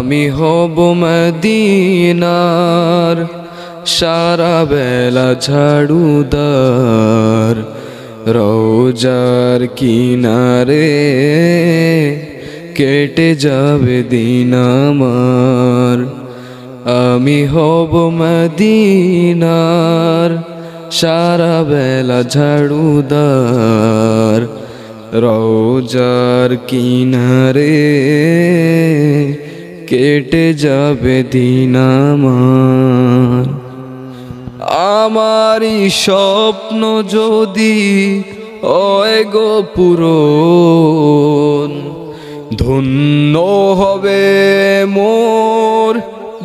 আমি হব মদিনার সারা বেলা ঝাড়ুদার, রোজার কিনারে কেটে যাবে দিন আমার। আমি হব মদিনার সারা বেলা ঝাড়ুদার, রোজার কিনারে কেটে যাবে দিন আমার। আমারই স্বপ্ন যদি হয় গো পূরণ, ধন্য হবে মোর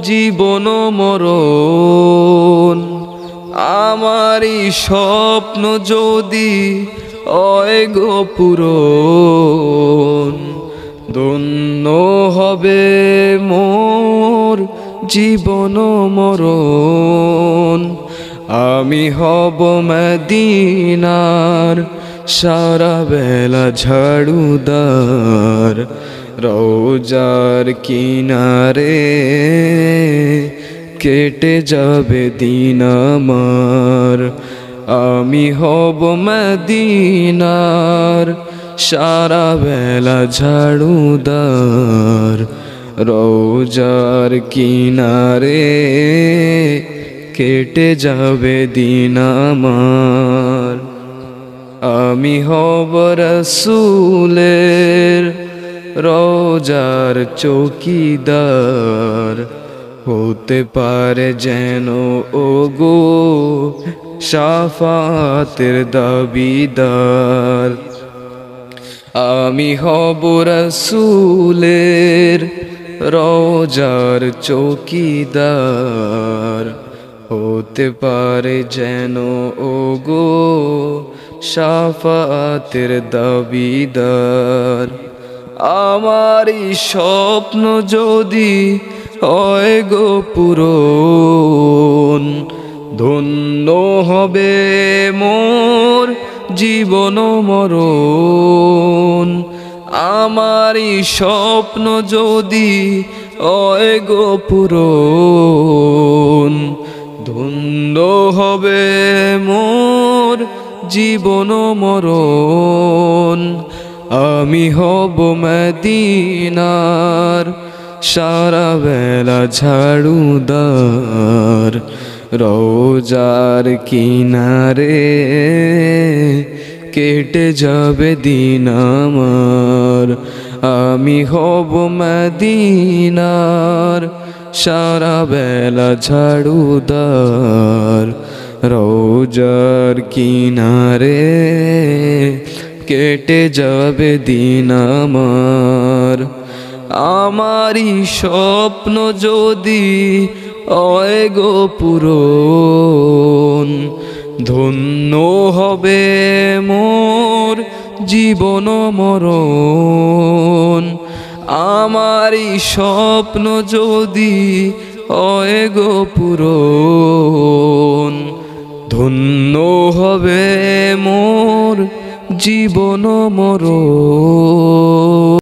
জীবন মরণ। আমারই স্বপ্ন যদি হয় গো পূরণ, ধন্য হবে মোর জীবন মরণ। আমি হব মদিনার সারা বেলা ঝাড়ুদার, রোজার কিনারে কেটে যাবে দিন আমার। আমি হব মদিনার সারা বেলা ঝাড়ুদার, রোজার কিনারে কেটে যাবে দিন আমার। আমি হব রাসূলের রোজার চৌকিদার, হতে পারে যেন ওগো শাফাতের দাবিদার। আমি হব রাসূলের রোজার চৌকিদার, হতে পারে যেন ওগো শাফাতের দাবিদার। আমারই স্বপ্ন যদি হয় গো পূরণ, ধন্য হবে মোর জীবন মরণ। আমারই স্বপ্ন যদি হয় গো পূরণ, ধন্য হবে মোর জীবন মরণ। আমি হব মদিনার সারা বেলা ঝাড়ুদার, রোজার কিনারে কেটে যাবে দিন আমার। আমি হব মদিনার সারা বেলা ঝাড়ুদার, রোজার কিনারে কেটে যাবে দিন আমার। আমারই স্বপ্ন যদি হয় গো পূরণ, ধন্য হবে মোর জীবন মরণ। আমারই স্বপ্ন যদি হয় গো পূরণ, ধন্য হবে মোর জীবন মরণ।